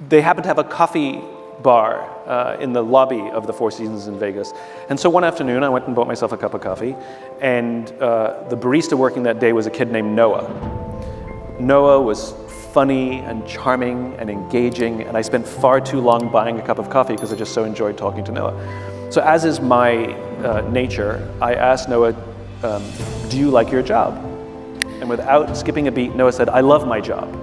they happened to have a coffee bar in the lobby of the Four Seasons in Vegas. And so one afternoon, I went and bought myself a cup of coffee, and the barista working that day was a kid named Noah. Noah was funny and charming and engaging, and I spent far too long buying a cup of coffee because I just so enjoyed talking to Noah. So as is my nature, I asked Noah, do you like your job? And without skipping a beat, Noah said, I love my job.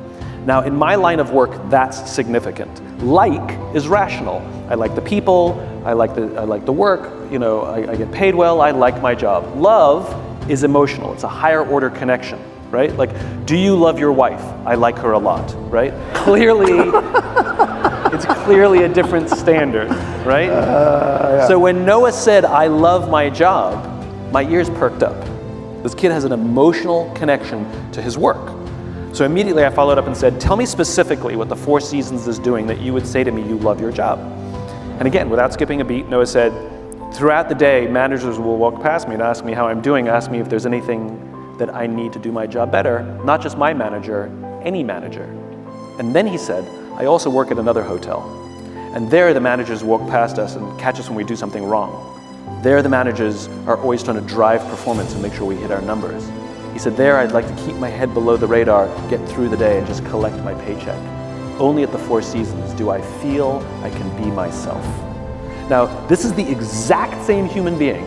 Now, in my line of work, that's significant. Like is rational. I like the people, I like the work, I get paid well, I like my job. Love is emotional, it's a higher order connection, right? Like, do you love your wife? I like her a lot, right? Clearly, it's clearly a different standard, right? Yeah. So when Noah said, I love my job, my ears perked up. This kid has an emotional connection to his work. So immediately I followed up and said, tell me specifically what the Four Seasons is doing that you would say to me you love your job. And again, without skipping a beat, Noah said, throughout the day, managers will walk past me and ask me how I'm doing, ask me if there's anything that I need to do my job better, not just my manager, any manager. And then he said, I also work at another hotel. And there the managers walk past us and catch us when we do something wrong. There the managers are always trying to drive performance and make sure we hit our numbers. He said, there I'd like to keep my head below the radar, get through the day and just collect my paycheck. Only at the Four Seasons do I feel I can be myself. Now, this is the exact same human being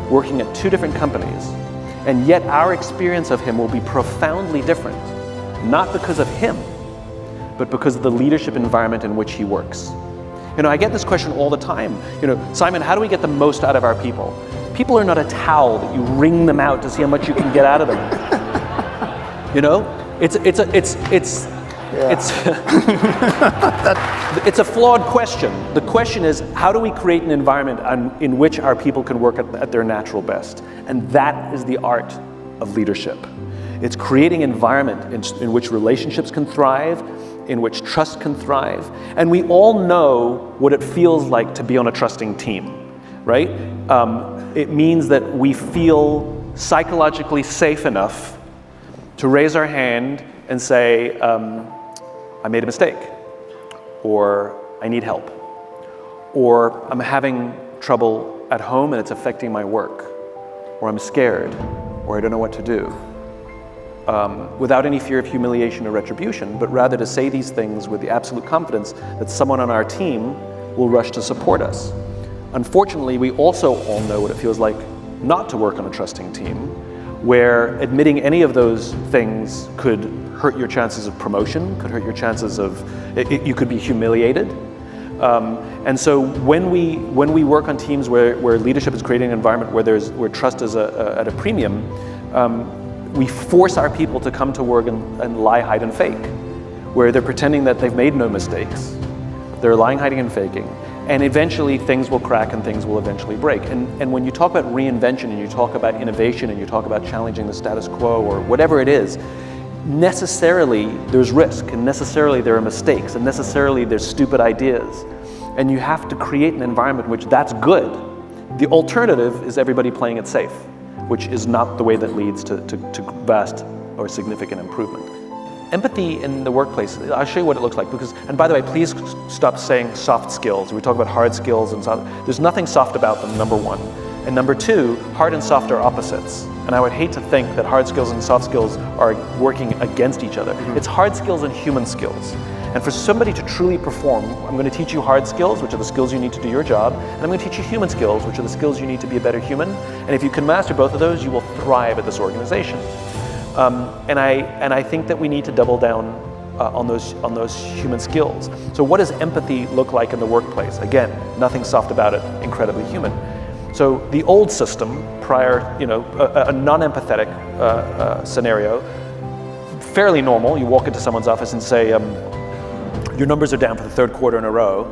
working at two different companies, and yet our experience of him will be profoundly different, not because of him, but because of the leadership environment in which he works. I get this question all the time. Simon, how do we get the most out of our people? People are not a towel that you wring them out to see how much you can get out of them. It's a flawed question. The question is, how do we create an environment in which our people can work at their natural best? And that is the art of leadership. It's creating an environment in which relationships can thrive, in which trust can thrive. And we all know what it feels like to be on a trusting team, right? It means that we feel psychologically safe enough to raise our hand and say, I made a mistake, or I need help, or I'm having trouble at home and it's affecting my work, or I'm scared, or I don't know what to do. Without any fear of humiliation or retribution, but rather to say these things with the absolute confidence that someone on our team will rush to support us. Unfortunately, we also all know what it feels like not to work on a trusting team, where admitting any of those things could hurt your chances of promotion, could hurt your chances of, you could be humiliated. And so when we work on teams where leadership is creating an environment where trust is at a premium, we force our people to come to work and lie, hide, and fake, where they're pretending that they've made no mistakes. They're lying, hiding, and faking. And eventually things will crack and things will eventually break. And when you talk about reinvention and you talk about innovation and you talk about challenging the status quo or whatever it is, necessarily there's risk, and necessarily there are mistakes, and necessarily there's stupid ideas. And you have to create an environment in which that's good. The alternative is everybody playing it safe, which is not the way that leads to vast or significant improvement. Empathy in the workplace, I'll show you what it looks like, and by the way, please stop saying soft skills. We talk about hard skills and soft. There's nothing soft about them, number one. And number two, hard and soft are opposites. And I would hate to think that hard skills and soft skills are working against each other. Mm-hmm. It's hard skills and human skills. And for somebody to truly perform, I'm going to teach you hard skills, which are the skills you need to do your job, and I'm going to teach you human skills, which are the skills you need to be a better human. And if you can master both of those, you will thrive at this organization. And I think that we need to double down on those human skills. So what does empathy look like in the workplace? Again, nothing soft about it, incredibly human. So the old system, prior, a non-empathetic scenario, fairly normal. You walk into someone's office and say, your numbers are down for the third quarter in a row.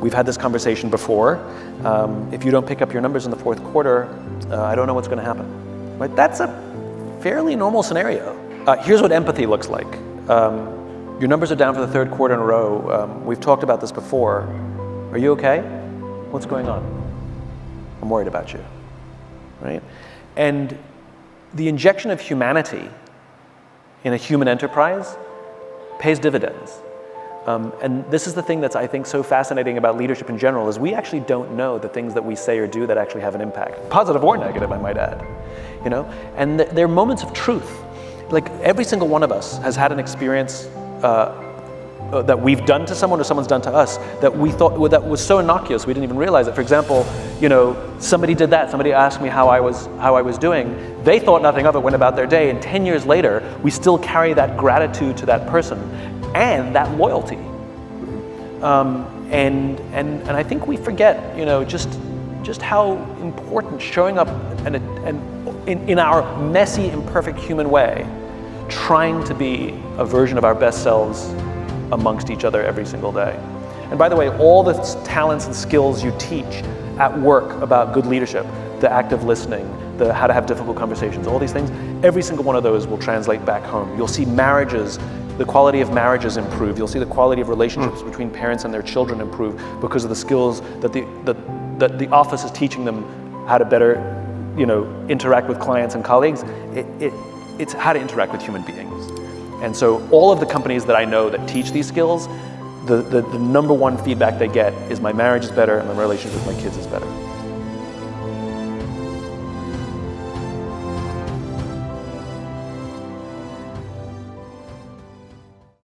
We've had this conversation before. If you don't pick up your numbers in the fourth quarter, I don't know what's going to happen. Right? That's a fairly normal scenario. Here's what empathy looks like. Your numbers are down for the third quarter in a row. We've talked about this before. Are you okay? What's going on? I'm worried about you. Right? And the injection of humanity in a human enterprise pays dividends. And this is the thing that's, I think, so fascinating about leadership in general, is we actually don't know the things that we say or do that actually have an impact, positive or negative, I might add. You know, and there are moments of truth. Like every single one of us has had an experience that we've done to someone or someone's done to us that we thought that was so innocuous we didn't even realize it. For example, you know, somebody did that. Somebody asked me how I was doing. They thought nothing of it, went about their day, and 10 years later, we still carry that gratitude to that person and that loyalty. And I think we forget, you know, just how important showing up and in our messy, imperfect human way, trying to be a version of our best selves amongst each other every single day. And by the way, all the talents and skills you teach at work about good leadership, the act of listening, the how to have difficult conversations, all these things, every single one of those will translate back home. You'll see marriages, the quality of marriages improve. You'll see the quality of relationships between parents and their children improve because of the skills that the office is teaching them, how to better, you know, interact with clients and colleagues. It's how to interact with human beings. And so all of the companies that I know that teach these skills, the number one feedback they get is my marriage is better and my relationship with my kids is better.